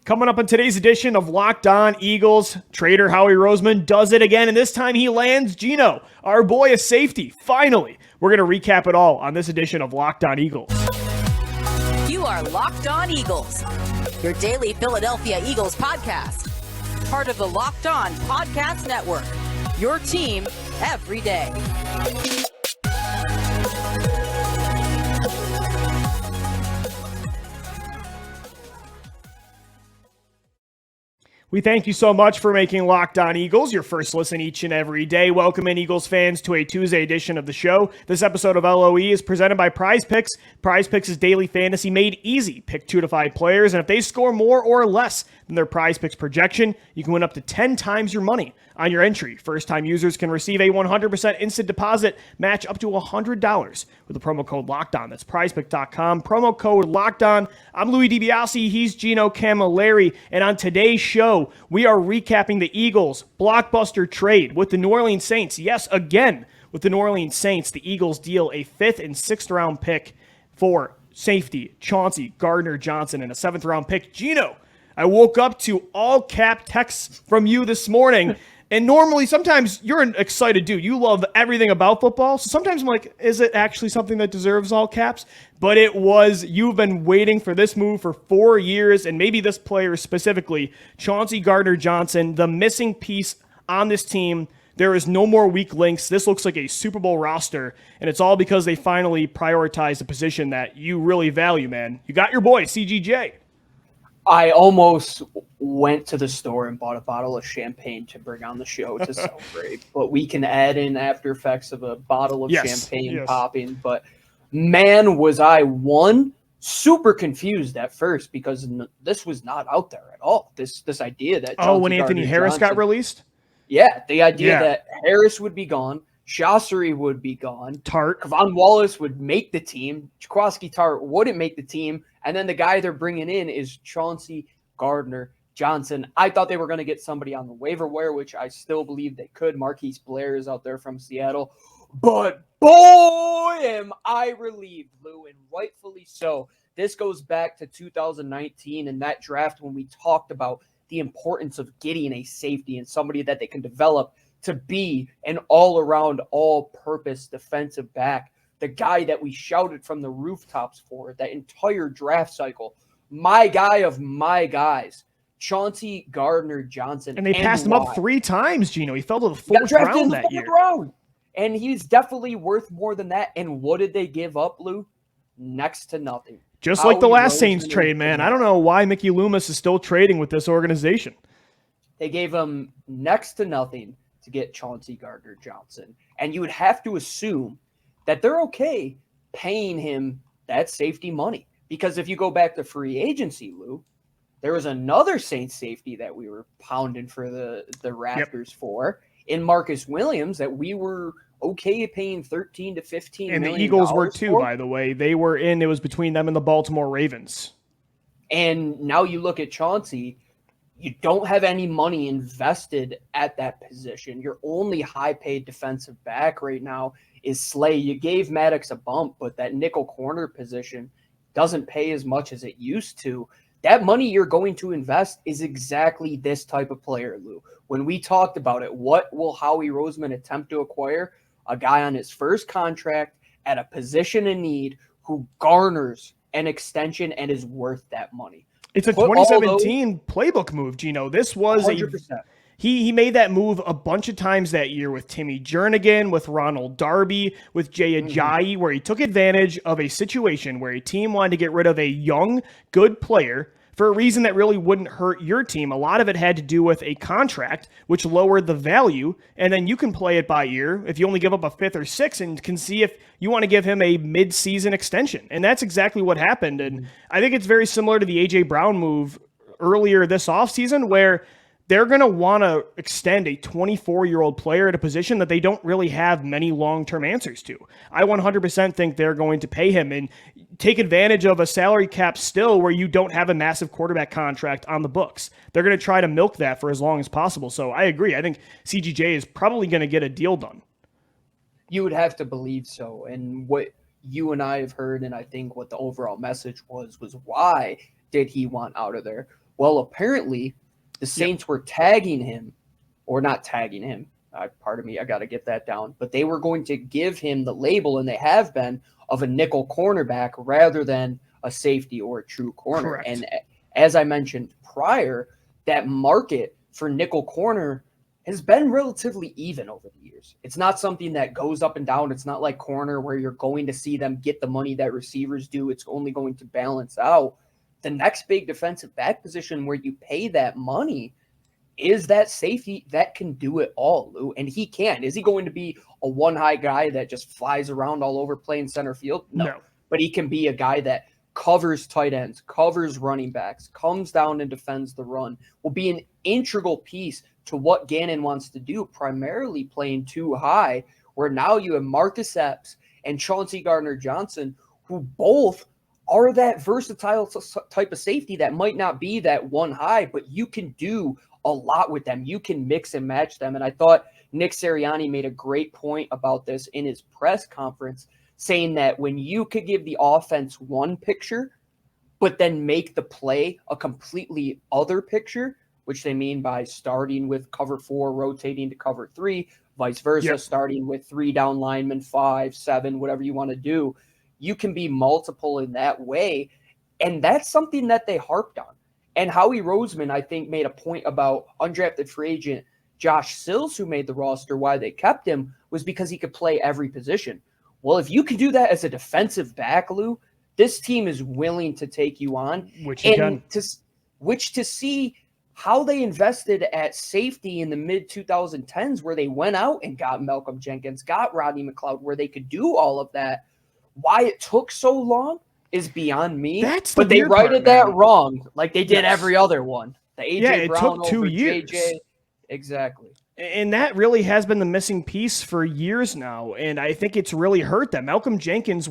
Coming up on today's edition of Locked On Eagles, trader Howie Roseman does it again, and this time he lands Gino, our boy, a safety. Finally, we're going to recap it all on this edition of Locked On Eagles. You are Locked On Eagles, your daily Philadelphia Eagles podcast. Part of the Locked On Podcast Network, your team every day. We thank you so much for making Locked On Eagles your first listen each and every day. Welcome in, Eagles fans, to a Tuesday edition of the show. This episode of LOE is presented by Prize Picks. Prize Picks is daily fantasy made easy. Pick 2 to 5 players, and if they score more or less than their Prize Picks projection, you can win up to 10 times your money on your entry. First-time users can receive a 100% instant deposit match up to $100 with the promo code LOCKEDON. That's prizepick.com. Promo code LOCKEDON. I'm Louie DiBiase. He's Gino Camilleri. And on today's show, we are recapping the Eagles' Blockbuster trade with the New Orleans Saints. Yes, again, with the New Orleans Saints, the Eagles deal a 5th and 6th round pick for safety Chauncey Gardner-Johnson and a 7th round pick. Gino, I woke up to all cap texts from you this morning. And normally, sometimes you're an excited dude. You love everything about football. So sometimes I'm like, is it actually something that deserves all caps? But it was. You've been waiting for this move for 4 years, and maybe this player specifically, Chauncey Gardner-Johnson, the missing piece on this team. There is no more weak links. This looks like a Super Bowl roster, and it's all because they finally prioritized a position that you really value, man. You got your boy, CGJ. I almost went to the store and bought a bottle of champagne to bring on the show to celebrate, but we can add in after effects of a bottle of champagne popping. But man, was I super confused at first because this was not out there at all. This idea that when Anthony Harris got released? Yeah, the idea that Harris would be gone, Chauncey would be gone, Kevon Wallace would make the team, Jaquiski Tart wouldn't make the team, and then the guy they're bringing in is Chauncey Gardner-Johnson. I thought they were going to get somebody on the waiver wire, which I still believe they could. Marquise Blair is out there from Seattle. But boy, am I relieved, Lou, and rightfully so. This goes back to 2019 and that draft when we talked about the importance of getting a safety and somebody that they can develop to be an all-around, all-purpose defensive back. The guy that we shouted from the rooftops for that entire draft cycle. My guy of my guys, Chauncey Gardner-Johnson. And they passed him up 3 times, Gino. He fell to the 4th round that year. And he's definitely worth more than that. And what did they give up, Lou? Next to nothing. Just like the last Saints trade, man. I don't know why Mickey Loomis is still trading with this organization. They gave him next to nothing to get Chauncey Gardner-Johnson. And you would have to assume that they're okay paying him that safety money. Because if you go back to free agency, Lou, there was another Saints safety that we were pounding for the Raptors for in Marcus Williams that we were okay paying $13 to $15 million. And the Eagles were too, by the way. They were in. It was between them and the Baltimore Ravens. And now you look at Chauncey, you don't have any money invested at that position. Your only high-paid defensive back right now is Slay. You gave Maddox a bump, but that nickel corner position doesn't pay as much as it used to. That money you're going to invest is exactly this type of player, Lou. When we talked about it, what will Howie Roseman attempt to acquire? A guy on his first contract at a position in need who garners an extension and is worth that money. It's a 2017 playbook move, Gino. This was 100%. He made that move a bunch of times that year with Timmy Jernigan, with Ronald Darby, with Jay Ajayi, where he took advantage of a situation where a team wanted to get rid of a young, good player for a reason that really wouldn't hurt your team. A lot of it had to do with a contract, which lowered the value, and then you can play it by ear if you only give up a 5th or 6th and can see if you want to give him a mid-season extension. And that's exactly what happened. And I think it's very similar to the A.J. Brown move earlier this offseason where they're going to want to extend a 24-year-old player at a position that they don't really have many long-term answers to. I 100% think they're going to pay him and take advantage of a salary cap still where you don't have a massive quarterback contract on the books. They're going to try to milk that for as long as possible. So I agree. I think CGJ is probably going to get a deal done. You would have to believe so. And what you and I have heard, and I think what the overall message was why did he want out of there? Well, apparently the Saints were tagging him, or not tagging him. Pardon me, I got to get that down. But they were going to give him the label, and they have been, of a nickel cornerback rather than a safety or a true corner. Correct. And as I mentioned prior, that market for nickel corner has been relatively even over the years. It's not something that goes up and down. It's not like corner where you're going to see them get the money that receivers do. It's only going to balance out. The next big defensive back position where you pay that money is that safety that can do it all, Lou. And he can. Is he going to be a one-high guy that just flies around all over playing center field? No. But he can be a guy that covers tight ends, covers running backs, comes down and defends the run, will be an integral piece to what Gannon wants to do, primarily playing too high, where now you have Marcus Epps and Chauncey Gardner-Johnson, who both are that versatile type of safety that might not be that one high, but you can do a lot with them. You can mix and match them. And I thought Nick Sirianni made a great point about this in his press conference, saying that when you could give the offense one picture, but then make the play a completely other picture, which they mean by starting with cover 4, rotating to cover 3, vice versa, starting with 3 down linemen, 5, 7, whatever you want to do. You can be multiple in that way. And that's something that they harped on. And Howie Roseman, I think, made a point about undrafted free agent Josh Sills, who made the roster. Why they kept him was because he could play every position. Well, if you can do that as a defensive back, Lou, this team is willing to take you on. Which to see how they invested at safety in the mid-2010s, where they went out and got Malcolm Jenkins, got Rodney McLeod, where they could do all of that. Why it took so long is beyond me. But they righted that wrong, like they did every other one. The AJ Brown took 2 years. JJ. Exactly. And that really has been the missing piece for years now. And I think it's really hurt them. Malcolm Jenkins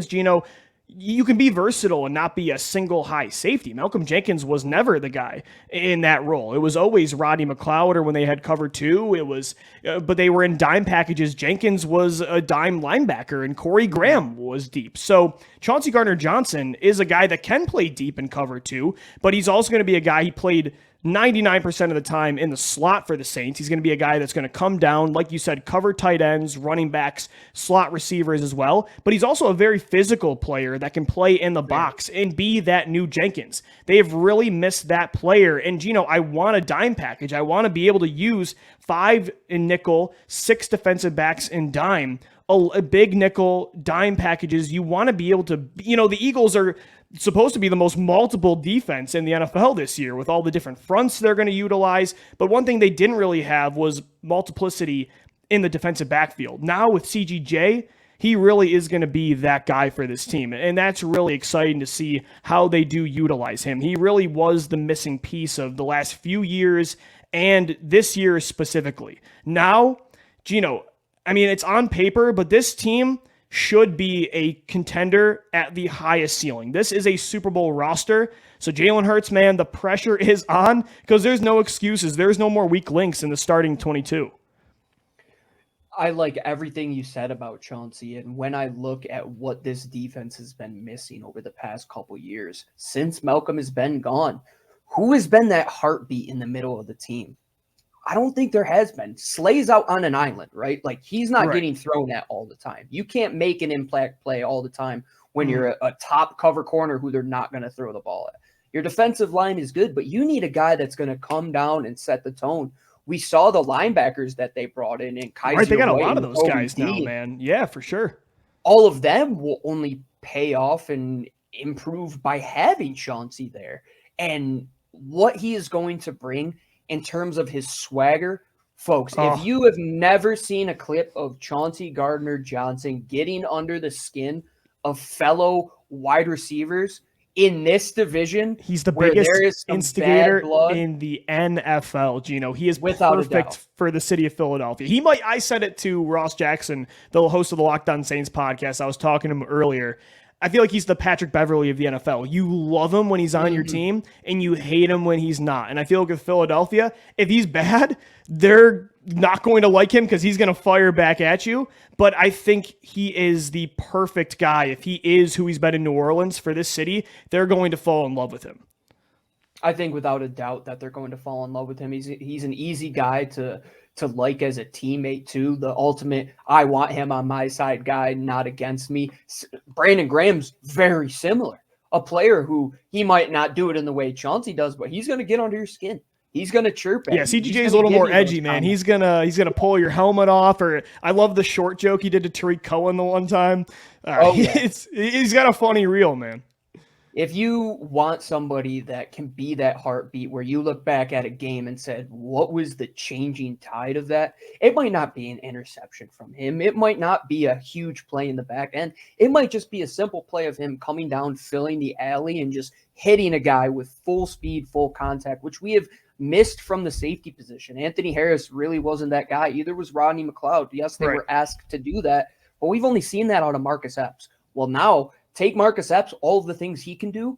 Gino, you can be versatile and not be a single high safety. Malcolm Jenkins was never the guy in that role. It was always Rodney McLeod, or when they had cover 2, it was, but they were in dime packages. Jenkins was a dime linebacker and Corey Graham was deep. So Chauncey Gardner-Johnson is a guy that can play deep in cover 2, but he's also going to be a guy, he played 99% of the time in the slot for the Saints. He's going to be a guy that's going to come down, like you said, cover tight ends, running backs, slot receivers as well. But he's also a very physical player that can play in the box and be that new Jenkins. They have really missed that player. And, Gino, I want a dime package. I want to be able to use 5 in nickel, 6 defensive backs in dime, a big nickel, dime packages. You want to be able to, the Eagles are supposed to be the most multiple defense in the NFL this year with all the different fronts they're going to utilize. But one thing they didn't really have was multiplicity in the defensive backfield. Now with CGJ, he really is going to be that guy for this team. And that's really exciting to see how they do utilize him. He really was the missing piece of the last few years and this year specifically. Now, Gino, it's on paper, but this team should be a contender at the highest ceiling. This is a Super Bowl roster. So Jalen Hurts, man, the pressure is on because there's no excuses. There's no more weak links in the starting 22. I like everything you said about Chauncey. And when I look at what this defense has been missing over the past couple years, since Malcolm has been gone, who has been that heartbeat in the middle of the team? I don't think there has been. Slay's out on an island, right? Like, he's not getting thrown at all the time. You can't make an impact play all the time when you're a top cover corner who they're not going to throw the ball at. Your defensive line is good, but you need a guy that's going to come down and set the tone. We saw the linebackers that they brought in Kaiser. Right, they got White a lot of those guys now, man. Yeah, for sure. All of them will only pay off and improve by having Chauncey there. And what he is going to bring in terms of his swagger, folks, if you have never seen a clip of Chauncey Gardner-Johnson getting under the skin of fellow wide receivers in this division, he's the biggest instigator in the NFL, Gino. He is perfect for the city of Philadelphia. I said it to Ross Jackson, the host of the Locked On Saints podcast. I was talking to him earlier. I feel like he's the Patrick Beverley of the NFL. You love him when he's on your team, and you hate him when he's not. And I feel like with Philadelphia, if he's bad, they're not going to like him because he's going to fire back at you. But I think he is the perfect guy. If he is who he's been in New Orleans for this city, they're going to fall in love with him. I think without a doubt that they're going to fall in love with him. He's an easy guy to like as a teammate too. The ultimate, I want him on my side guy, not against me. Brandon Graham's very similar. A player who he might not do it in the way Chauncey does, but he's going to get under your skin. He's going to chirp at you. CGJ is a little more edgy, man. He's gonna pull your helmet off. Or I love the short joke he did to Tariq Cohen the one time. He's got a funny reel, man. If you want somebody that can be that heartbeat where you look back at a game and said, what was the changing tide of that? It might not be an interception from him. It might not be a huge play in the back end. It might just be a simple play of him coming down, filling the alley, and just hitting a guy with full speed, full contact, which we have missed from the safety position. Anthony Harris really wasn't that guy. Either was Rodney McLeod. Yes, they were asked to do that, but we've only seen that out of Marcus Epps. Well, now take Marcus Epps, all of the things he can do,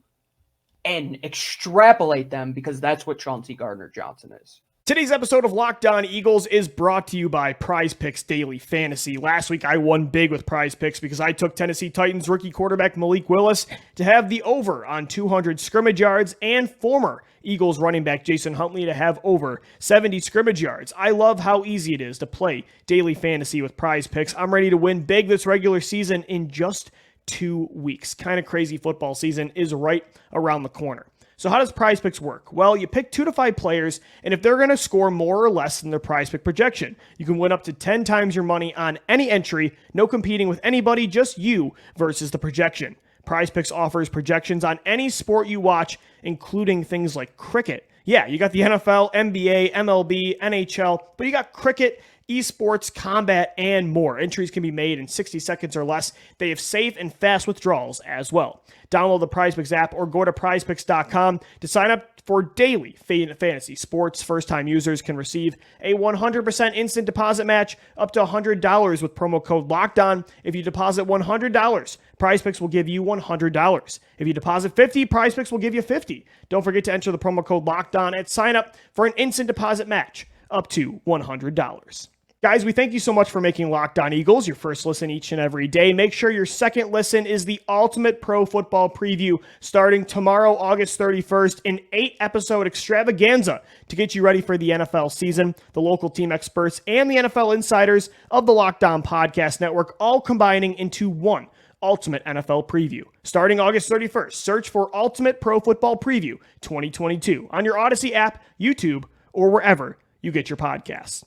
and extrapolate them, because that's what Chauncey Gardner-Johnson is. Today's episode of Locked On Eagles is brought to you by Prize Picks Daily Fantasy. Last week, I won big with Prize Picks because I took Tennessee Titans rookie quarterback Malik Willis to have the over on 200 scrimmage yards, and former Eagles running back Jason Huntley to have over 70 scrimmage yards. I love how easy it is to play daily fantasy with Prize Picks. I'm ready to win big this regular season in just 2 weeks. Kind of crazy. Football season is right around the corner. So how does Prize Picks work? Well, you pick 2 to 5 players, and if they're going to score more or less than their Prize Pick projection, you can win up to 10 times your money on any entry. No competing with anybody, just you versus the projection. Prize Picks offers projections on any sport you watch, including things like cricket. Yeah, you got the NFL, NBA, MLB, NHL, but you got cricket, esports, combat, and more. Entries can be made in 60 seconds or less. They have safe and fast withdrawals as well. Download the PrizePicks app or go to prizepicks.com to sign up for daily fantasy sports. First-time users can receive a 100% instant deposit match up to $100 with promo code LOCKEDON. If you deposit $100, PrizePicks will give you $100. If you deposit $50, PrizePicks will give you $50. Don't forget to enter the promo code LOCKEDON and sign up for an instant deposit match up to $100. Guys, we thank you so much for making Locked On Eagles your first listen each and every day. Make sure your second listen is the ultimate pro football preview starting tomorrow, August 31st, an 8-episode extravaganza to get you ready for the NFL season. The local team experts and the NFL insiders of the Locked On Podcast Network all combining into one ultimate NFL preview. Starting August 31st, search for Ultimate Pro Football Preview 2022 on your Odyssey app, YouTube, or wherever you get your podcasts.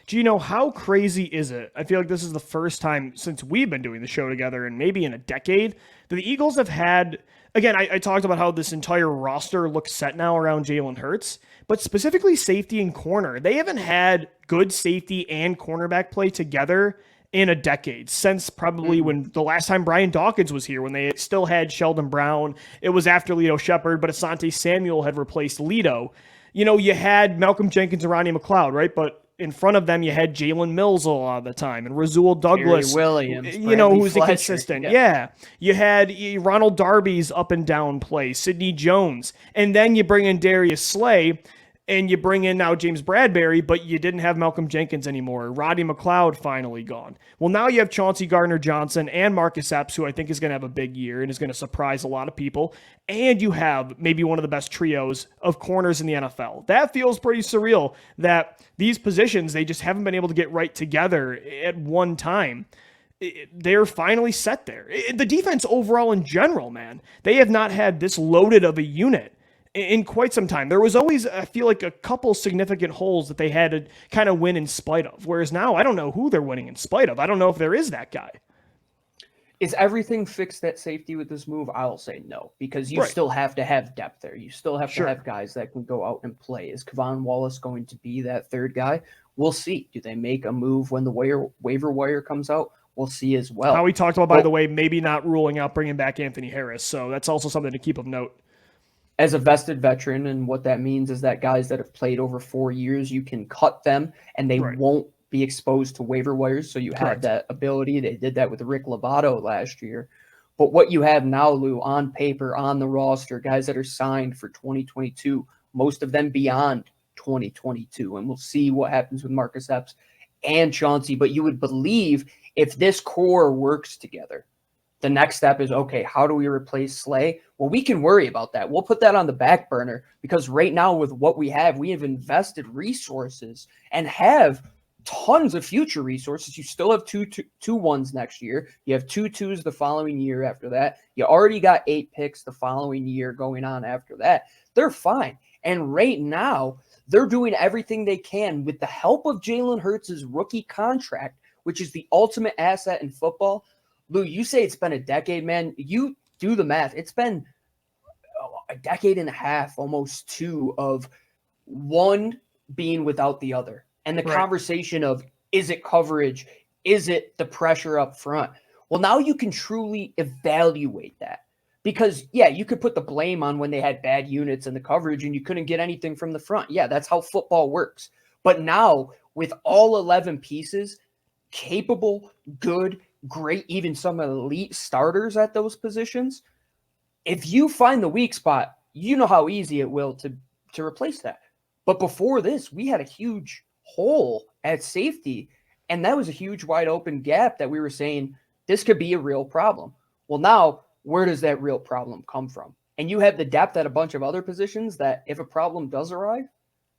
Gino, how crazy is it? I feel like this is the first time since we've been doing the show together, and maybe in a decade, that the Eagles have had, again, I talked about how this entire roster looks set now around Jalen Hurts, but specifically safety and corner. They haven't had good safety and cornerback play together in a decade, since probably when the last time Brian Dawkins was here, when they still had Sheldon Brown. It was after Lito Shepherd, but Asante Samuel had replaced Lito. You know, you had Malcolm Jenkins and Rodney McLeod, right? But in front of them, you had Jalen Mills a lot of the time, and Rasul Douglas, Williams, who's inconsistent. Yeah. You had Ronald Darby's up and down play, Sidney Jones, and then you bring in Darius Slay, and you bring in now James Bradbury, but you didn't have Malcolm Jenkins anymore. Rodney McLeod finally gone. Well, now you have Chauncey Gardner-Johnson and Marcus Epps, who I think is going to have a big year and is going to surprise a lot of people. And you have maybe one of the best trios of corners in the NFL. That feels pretty surreal that these positions, they just haven't been able to get right together at one time. They're finally set there. The defense overall in general, man, they have not had this loaded of a unit in quite some time. There was always, I feel like, a couple significant holes that they had to kind of win in spite of. Whereas now, I don't know who they're winning in spite of. I don't know if there is that guy. Is everything fixed at safety with this move? I'll say no, because you still have to have depth there. You still have to have guys that can go out and play. Is Kevon Wallace going to be that third guy? We'll see. Do they make a move when the waiver wire comes out? We'll see as well. How we talked about, by the way, maybe not ruling out bringing back Anthony Harris. So that's also something to keep of note. As a vested veteran, and what that means is that guys that have played over 4 years, you can cut them and they won't be exposed to waiver wires. So you have that ability. They did that with Rick Lovato last year. But what you have now, Lou, on paper, on the roster, guys that are signed for 2022, most of them beyond 2022. And we'll see what happens with Marcus Epps and Chauncey. But you would believe if this core works together, The next step is, okay, how do we replace Slay? Well, we can worry about that. We'll put that on the back burner because right now with what we have invested resources and have tons of future resources. You still have two ones next year. You have 2 2s the following year after that. You already got 8 picks the following year going on after that. They're fine. And right now, they're doing everything they can with the help of Jalen Hurts' rookie contract, which is the ultimate asset in football. Lou, you say it's been a decade, man. You do the math. It's been a decade and a half, almost 2, of one being without the other. And the conversation of, is it coverage? Is it the pressure up front? Well, now you can truly evaluate that. Because, yeah, you could put the blame on when they had bad units in the coverage and you couldn't get anything from the front. Yeah, that's how football works. But now, with all 11 pieces, capable, good, great, even some elite starters at those positions, if you find the weak spot, you know how easy it will to replace that. But before this, we had a huge hole at safety, and that was a huge wide open gap that we were saying this could be a real problem. Well, now where does that real problem come from? And you have the depth at a bunch of other positions that if a problem does arrive,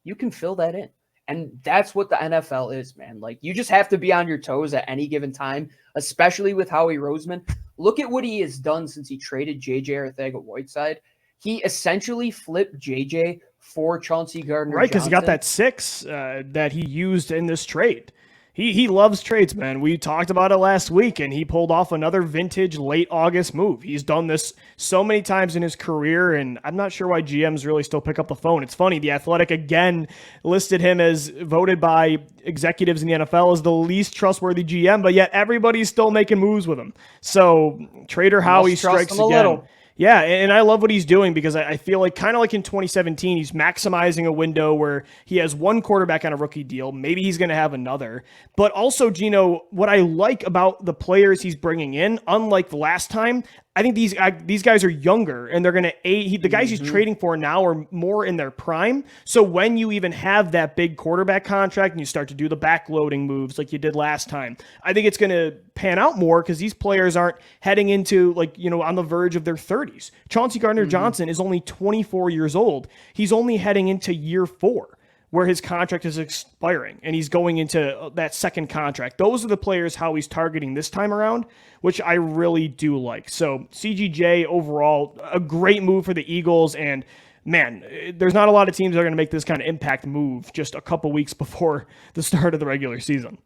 you can fill that in. And that's what the NFL is, man. Like, you just have to be on your toes at any given time, especially with Howie Roseman. Look at what he has done since he traded J.J. Arcega-Whiteside. He essentially flipped J.J. for Chauncey Gardner-Johnson. Right, because he got that 6 that he used in this trade. He loves trades, man. We talked about it last week, and he pulled off another vintage late August move. He's done this so many times in his career, and I'm not sure why GMs really still pick up the phone. It's funny, The Athletic again listed him as voted by executives in the NFL as the least trustworthy GM, but yet everybody's still making moves with him. So Trader Howie strikes again. Little. Yeah, and I love what he's doing because I feel like kind of like in 2017, he's maximizing a window where he has one quarterback on a rookie deal. Maybe he's going to have another. But also, Gino, what I like about the players he's bringing in, unlike the last time, I think these guys are younger and they're going to age. The guys he's trading for now are more in their prime. So when you even have that big quarterback contract and you start to do the backloading moves like you did last time, I think it's going to pan out more because these players aren't heading into on the verge of their 30s. Chauncey Gardner-Johnson is only 24 years old. He's only heading into year 4. Where his contract is expiring and he's going into that second contract. Those are the players how he's targeting this time around, which I really do like. So CGJ overall, a great move for the Eagles. And man, there's not a lot of teams that are going to make this kind of impact move just a couple weeks before the start of the regular season.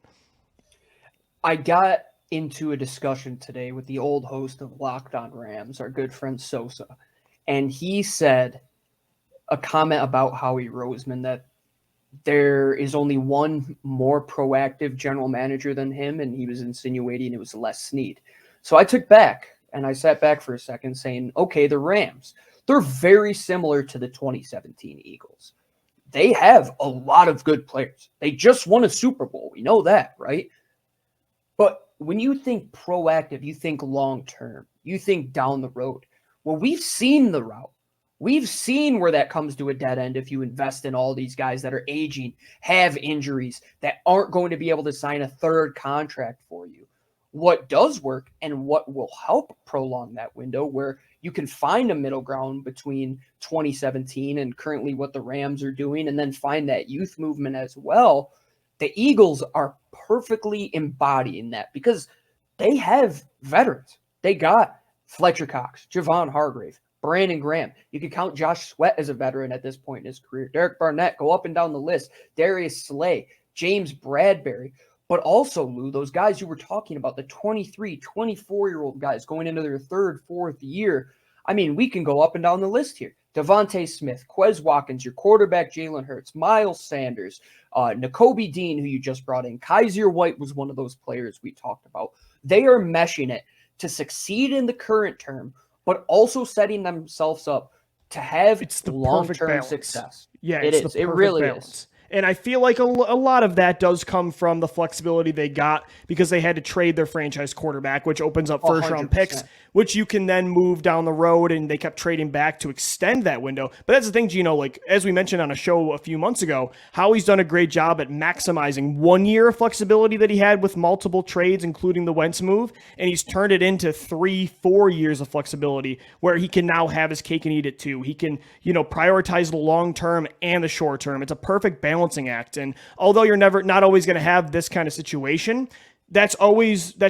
I got into a discussion today with the old host of Locked On Rams, our good friend Sosa. And he said a comment about Howie Roseman that there is only one more proactive general manager than him, and he was insinuating it was Les Snead. So I took back, and I sat back for a second saying, okay, the Rams, they're very similar to the 2017 Eagles. They have a lot of good players. They just won a Super Bowl. We know that, right? But when you think proactive, you think long-term. You think down the road. Well, we've seen the route. We've seen where that comes to a dead end if you invest in all these guys that are aging, have injuries, that aren't going to be able to sign a third contract for you. What does work and what will help prolong that window where you can find a middle ground between 2017 and currently what the Rams are doing and then find that youth movement as well. The Eagles are perfectly embodying that because they have veterans. They got Fletcher Cox, Javon Hargrave, Brandon Graham. You could count Josh Sweat as a veteran at this point in his career. Derek Barnett, go up and down the list. Darius Slay, James Bradbury. But also, Lou, those guys you were talking about, the 23, 24-year-old guys going into their 3rd, 4th year. I mean, we can go up and down the list here. Devontae Smith, Quez Watkins, your quarterback Jalen Hurts, Miles Sanders, Nakobe Dean, who you just brought in. Kaiser White was one of those players we talked about. They are meshing it to succeed in the current term, but also setting themselves up to have long-term success. Yeah, it is. It really is. And I feel like a lot of that does come from the flexibility they got because they had to trade their franchise quarterback, which opens up first-round picks, which you can then move down the road, and they kept trading back to extend that window. But that's the thing, Gino, like as we mentioned on a show a few months ago, Howie's done a great job at maximizing 1 year of flexibility that he had with multiple trades, including the Wentz move, and he's turned it into 3-4 years of flexibility where he can now have his cake and eat it too. He can, prioritize the long term and the short term. It's a perfect balancing act. And although you're not always going to have this kind of situation, that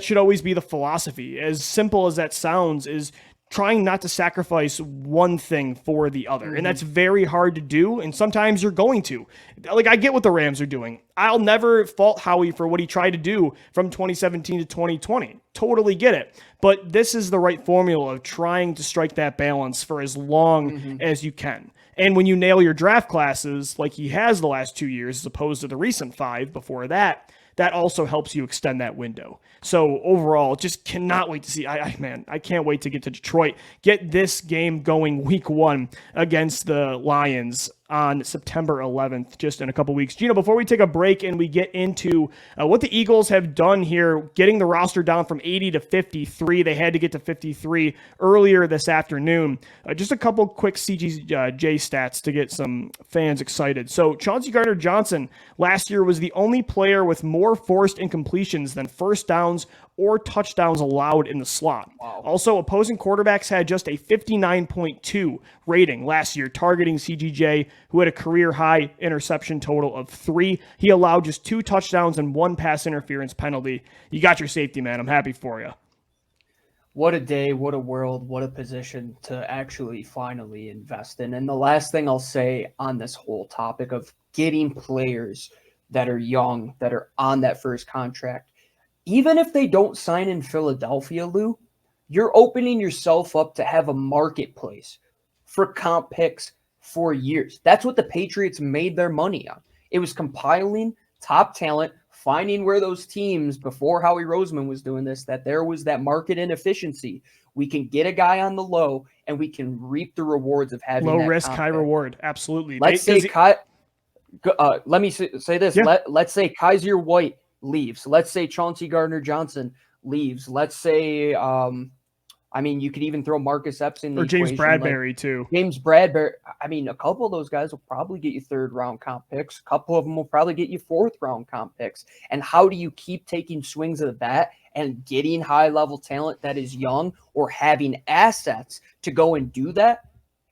should always be the philosophy. As simple as that sounds, is trying not to sacrifice one thing for the other. Mm-hmm. And that's very hard to do. And sometimes you're going to. Like, I get what the Rams are doing. I'll never fault Howie for what he tried to do from 2017 to 2020. Totally get it. But this is the right formula of trying to strike that balance for as long as you can. And when you nail your draft classes, like he has the last 2 years, as opposed to the recent 5 before that, that also helps you extend that window. So overall, just cannot wait to see. I can't wait to get to Detroit. Get this game going week 1 against the Lions on September 11th, just in a couple weeks. Gino, before we take a break and we get into what the Eagles have done here, getting the roster down from 80 to 53. They had to get to 53 earlier this afternoon. Just a couple quick CGJ stats to get some fans excited. So Chauncey Gardner-Johnson last year was the only player with more forced incompletions than first downs or touchdowns allowed in the slot. Wow. Also, opposing quarterbacks had just a 59.2 rating last year, targeting CGJ, who had a career-high interception total of 3. He allowed just 2 touchdowns and 1 pass interference penalty. You got your safety, man. I'm happy for you. What a day, what a world, what a position to actually finally invest in. And the last thing I'll say on this whole topic of getting players that are young, that are on that first contract, even if they don't sign in Philadelphia, Lou, you're opening yourself up to have a marketplace for comp picks for years. That's what the Patriots made their money on. It was compiling top talent, finding where those teams, before Howie Roseman was doing this, that there was that market inefficiency. We can get a guy on the low, and we can reap the rewards of having low that risk, comp high pick. reward. Absolutely. Let's say let me say this. Yeah. Let's say Kaiser White leaves. Let's say Chauncey Gardner-Johnson leaves. Let's say, you could even throw Marcus Epps in the James equation, Bradbury too. James Bradbury. A couple of those guys will probably get you 3rd-round comp picks. A couple of them will probably get you 4th-round comp picks. And how do you keep taking swings of the bat and getting high-level talent that is young or having assets to go and do that?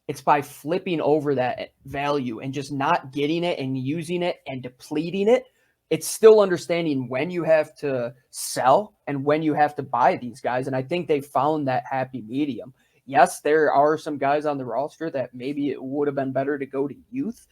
It's by flipping over that value and just not getting it and using it and depleting it. It's still understanding when you have to sell and when you have to buy these guys. And I think they found that happy medium. Yes, there are some guys on the roster that maybe it would have been better to go to youth.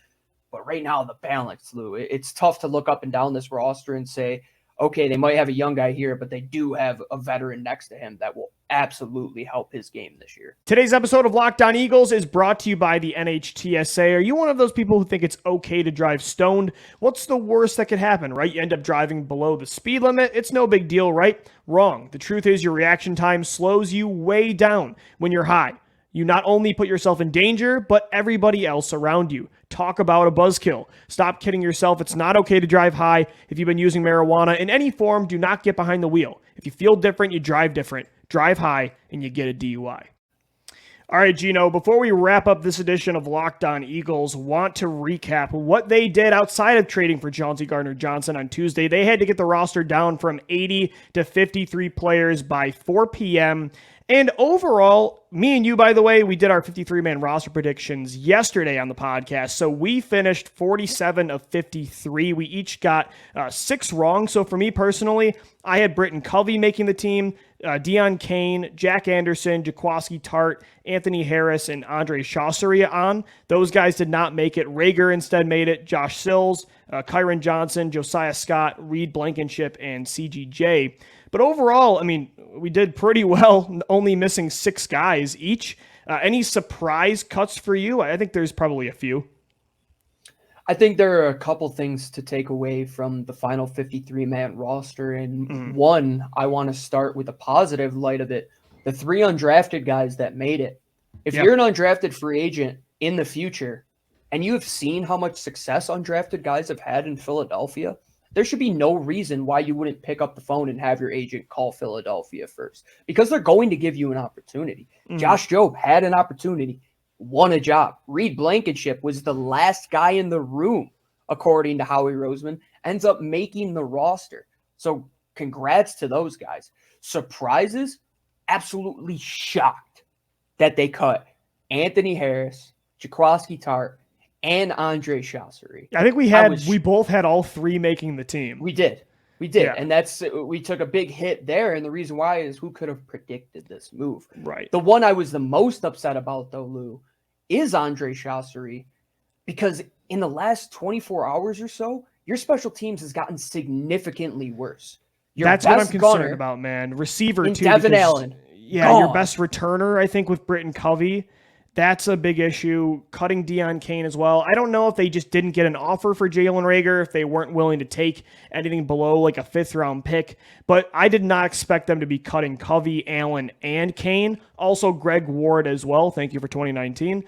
But right now, the balance, Lou, it's tough to look up and down this roster and say, okay, they might have a young guy here, but they do have a veteran next to him that will absolutely help his game this year. Today's episode of Locked On Eagles is brought to you by the NHTSA. Are you one of those people who think it's okay to drive stoned? What's the worst that could happen, right? You end up driving below the speed limit. It's no big deal, right? Wrong. The truth is your reaction time slows you way down when you're high. You not only put yourself in danger, but everybody else around you. Talk about a buzzkill. Stop kidding yourself. It's not okay to drive high. If you've been using marijuana in any form, do not get behind the wheel. If you feel different, you drive different. Drive high, and you get a DUI. All right, Gino, before we wrap up this edition of Locked On Eagles, want to recap what they did outside of trading for Chauncey Gardner-Johnson on Tuesday. They had to get the roster down from 80 to 53 players by 4 p.m., and overall, me and you, by the way, we did our 53-man roster predictions yesterday on the podcast. So we finished 47 of 53. We each got 6 wrong. So for me personally, I had Britton Covey making the team, Deion Kane, Jack Anderson, Jaquiski Tartt, Anthony Harris, and Andre Chauceria on. Those guys did not make it. Reagor instead made it. Josh Sills, Kyron Johnson, Josiah Scott, Reed Blankenship, and CGJ. But overall, we did pretty well, only missing 6 guys each. Any surprise cuts for you? I think there's probably a few. I think there are a couple things to take away from the final 53-man roster. And one, I want to start with a positive light of it. The 3 undrafted guys that made it. If you're an undrafted free agent in the future, and you have seen how much success undrafted guys have had in Philadelphia, there should be no reason why you wouldn't pick up the phone and have your agent call Philadelphia first, because they're going to give you an opportunity. Josh Jobe had an opportunity, won a job. Reed Blankenship was the last guy in the room, according to Howie Roseman, ends up making the roster. So congrats to those guys. Surprises? Absolutely shocked that they cut Anthony Harris, Jaquiski Tartt, and Andre Chauncey. I think we both had all three making the team. We did. Yeah. And we took a big hit there. And the reason why is who could have predicted this move? Right. The one I was the most upset about, though, Lou, is Andre Chauncey, because in the last 24 hours or so, your special teams has gotten significantly worse. That's what I'm concerned about, man. Receiver, too. Devin Allen. Yeah, gone. Your best returner, I think, with Britton Covey. That's a big issue. Cutting Deion Kane as well. I don't know if they just didn't get an offer for Jalen Reagor, if they weren't willing to take anything below like a 5th-round pick. But I did not expect them to be cutting Covey, Allen, and Kane. Also, Greg Ward as well. Thank you for 2019.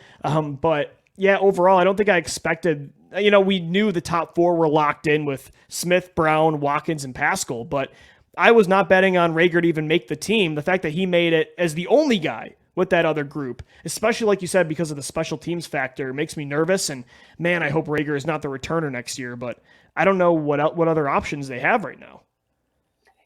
But yeah, overall, I don't think I expected. We knew the top 4 were locked in with Smith, Brown, Watkins, and Pascal. But I was not betting on Reagor to even make the team. The fact that he made it as the only guy with that other group, especially like you said, because of the special teams factor, makes me nervous. And man, I hope Reagor is not the returner next year, but I don't know what other options they have right now.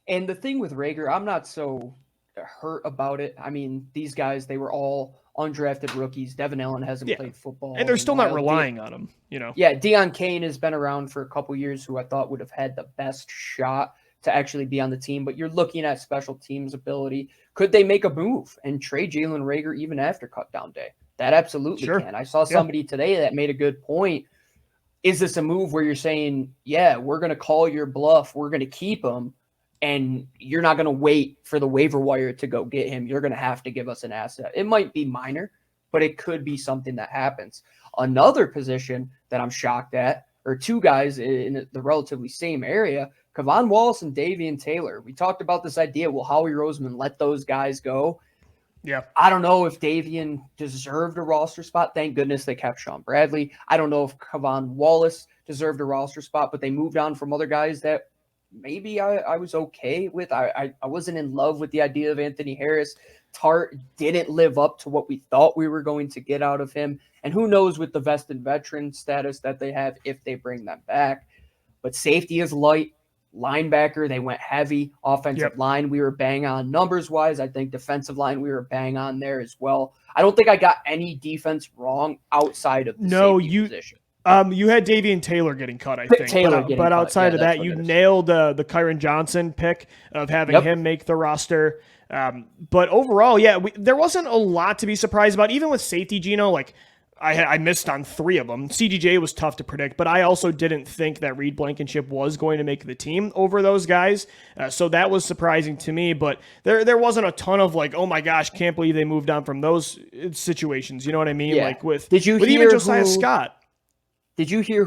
And the thing with Reagor, I'm not so hurt about it. I mean, these guys, they were all undrafted rookies. Devin Allen hasn't played football. And they're still not relying on him, Yeah, Deion Kane has been around for a couple years, who I thought would have had the best shot to actually be on the team, but you're looking at special teams ability. Could they make a move and trade Jalen Reagor even after cutdown day? That absolutely can. I saw somebody today that made a good point. Is this a move where you're saying, yeah, we're going to call your bluff, we're going to keep him, and you're not going to wait for the waiver wire to go get him? You're going to have to give us an asset. It might be minor, but it could be something that happens. Another position that I'm shocked at, or two guys in the relatively same area, Kevon Wallace and Davian Taylor. We talked about this idea. Will Howie Roseman let those guys go? Yeah. I don't know if Davian deserved a roster spot. Thank goodness they kept Sean Bradley. I don't know if Kevon Wallace deserved a roster spot, but they moved on from other guys that maybe I was okay with. I wasn't in love with the idea of Anthony Harris. Tartt didn't live up to what we thought we were going to get out of him. And who knows with the vested veteran status that they have if they bring them back. But safety is light. Linebacker, they went heavy. Offensive line, we were bang on numbers-wise. I think defensive line, we were bang on there as well. I don't think I got any defense wrong outside of the safety position. You had Davian Taylor getting cut, I think. But outside of that, you nailed the Kyron Johnson pick of having him make the roster. But overall, there wasn't a lot to be surprised about. Even with safety, Gino, I missed on 3 of them. CDJ was tough to predict, but I also didn't think that Reed Blankenship was going to make the team over those guys. So that was surprising to me, but there wasn't a ton of oh my gosh, can't believe they moved on from those situations. You know what I mean? Yeah. With hear even Josiah Scott. Did you hear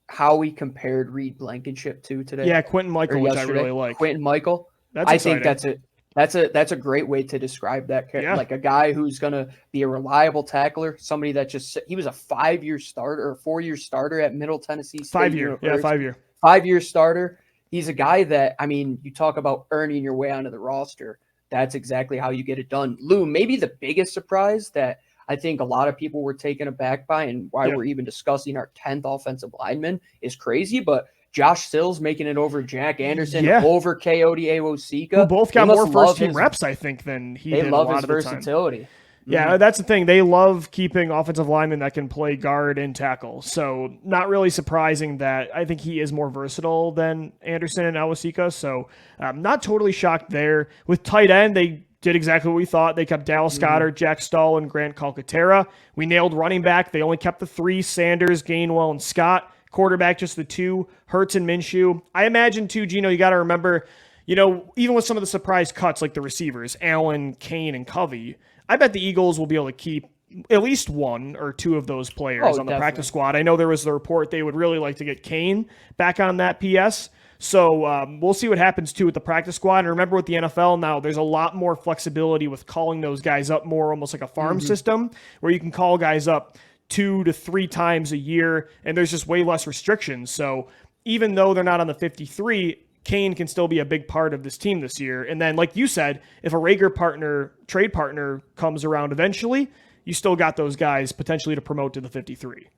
how we compared Reed Blankenship to today? Yeah, Quentin Michael, which I really like. Quentin Michael. I think that's it. That's a great way to describe that. Like a guy who's going to be a reliable tackler, somebody that he was a 5-year starter or 4-year starter at Middle Tennessee State. 5-year starter. He's a guy that, you talk about earning your way onto the roster. That's exactly how you get it done. Lou, maybe the biggest surprise that I think a lot of people were taken aback by, and why we're even discussing our 10th offensive lineman is crazy, but Josh Sills making it over Jack Anderson, over Coyote Awosika. Who both got more first-team reps, I think, than he did a lot of the time. They love his versatility. Yeah, that's the thing. They love keeping offensive linemen that can play guard and tackle. So not really surprising that I think he is more versatile than Anderson and Awosika. So not totally shocked there. With tight end, they did exactly what we thought. They kept Dallas Goedert, Jack Stahl, and Grant Calcaterra. We nailed running back. They only kept the 3, Sanders, Gainwell, and Scott. Quarterback, just the 2, Hurts and Minshew. I imagine, too, Gino, you got to remember, even with some of the surprise cuts like the receivers, Allen, Kane, and Covey, I bet the Eagles will be able to keep at least 1 or 2 of those players on the practice squad. I know there was the report they would really like to get Kane back on that PS. So we'll see what happens, too, with the practice squad. And remember, with the NFL now, there's a lot more flexibility with calling those guys up more, almost like a farm system, where you can call guys up 2 to 3 times a year, and there's just way less restrictions. So even though they're not on the 53, Kane can still be a big part of this team this year. And then, like you said, if a Reagor trade partner comes around eventually, you still got those guys potentially to promote to the 53.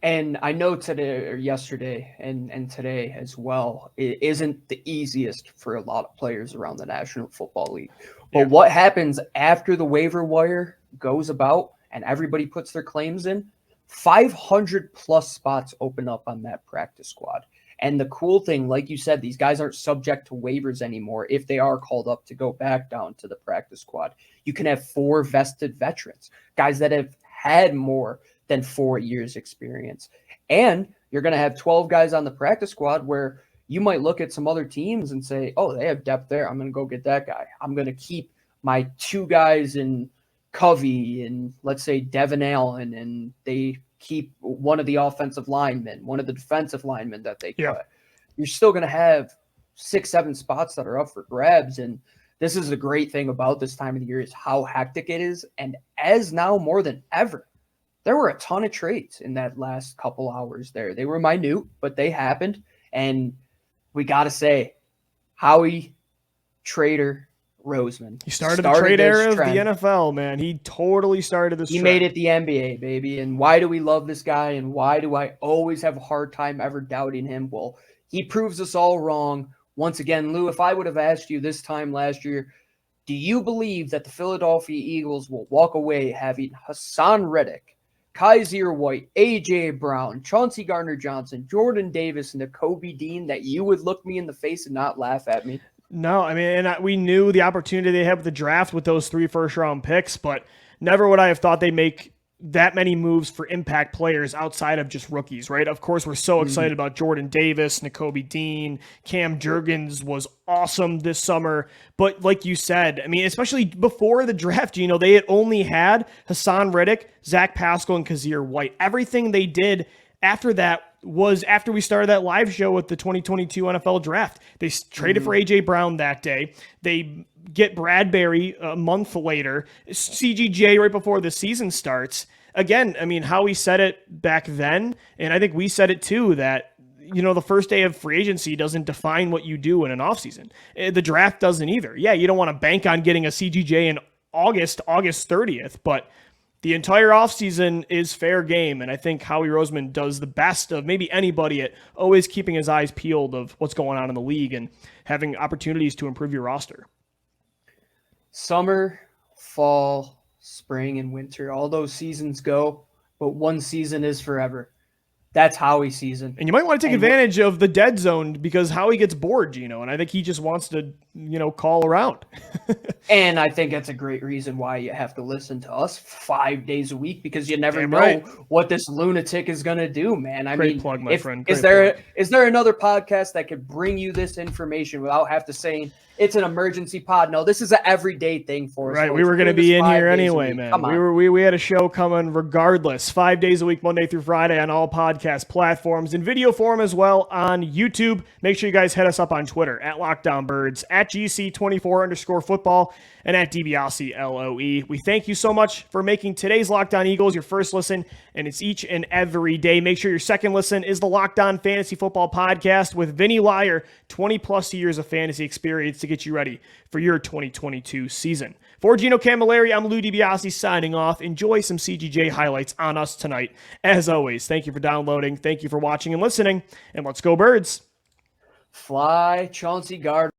And I know today or yesterday and today as well, it isn't the easiest for a lot of players around the National Football League. But what happens after the waiver wire goes about and everybody puts their claims in, 500 plus spots open up on that practice squad. And the cool thing, like you said, these guys aren't subject to waivers anymore if they are called up to go back down to the practice squad. You can have 4 vested veterans, guys that have had more than 4 years experience. And you're going to have 12 guys on the practice squad where you might look at some other teams and say, oh, they have depth there. I'm going to go get that guy. I'm going to keep my 2 guys in Covey and let's say Devin Allen, and they keep one of the offensive linemen, one of the defensive linemen that they cut. You're still going to have 6-7 spots that are up for grabs. And this is the great thing about this time of the year is how hectic it is. And as now more than ever, there were a ton of trades in that last couple hours there. They were minute, but they happened. And we got to say, Howie Trader Roseman. He started the trade era of the NFL, man. He totally started this. He made it the NBA, baby. And why do we love this guy? And why do I always have a hard time ever doubting him? Well, he proves us all wrong. Once again, Lou, if I would have asked you this time last year, do you believe that the Philadelphia Eagles will walk away having Hassan Reddick, Kaiser White, A.J. Brown, Chauncey Gardner-Johnson, Jordan Davis, and Nakobe Dean, that you would look me in the face and not laugh at me? No, I mean, and we knew the opportunity they had with the draft with those 3 first-round picks, but never would I have thought they'd make that many moves for impact players outside of just rookies, right? Of course, we're so excited about Jordan Davis, Nakobe Dean, Cam Jurgens was awesome this summer. But like you said, I mean, especially before the draft, they had only had Hassan Reddick, Zach Pascal, and Kaiser White. Everything they did after that was after we started that live show with the 2022 NFL draft. They traded for A.J. Brown that day. They get Bradbury a month later, CGJ right before the season starts. Again, I mean, Howie said it back then, and I think we said it too, that the first day of free agency doesn't define what you do in an offseason. The draft doesn't either. Yeah, you don't want to bank on getting a CGJ in August 30th, but the entire offseason is fair game, and I think Howie Roseman does the best of maybe anybody at always keeping his eyes peeled of what's going on in the league and having opportunities to improve your roster. Summer, fall, spring, and winter, all those seasons go, but one season is forever. That's Howie's season. And you might want to take advantage of the dead zone because Howie gets bored, Gino, and I think he just wants to, call around. And I think that's a great reason why you have to listen to us 5 days a week, because you never know what this lunatic is going to do, man. I mean, plug, my friend. Is there another podcast that could bring you this information without have to saying it's an emergency pod? No, this is an everyday thing for us. Right, we were going to be in here anyway, man. We had a show coming regardless, 5 days a week, Monday through Friday on all podcast platforms, in video form as well on YouTube. Make sure you guys hit us up on Twitter at LockdownBirds, at GC24_football, and at DiBiase We thank you so much for making today's Locked On Eagles your first listen, and it's each and every day. Make sure your second listen is the Locked On Fantasy Football Podcast with Vinny Lyer, 20-plus years of fantasy experience to get you ready for your 2022 season. For Gino Camilleri, I'm Lou DiBiase signing off. Enjoy some CGJ highlights on us tonight. As always, thank you for downloading, thank you for watching and listening, and let's go Birds. Fly, Chauncey Gardner.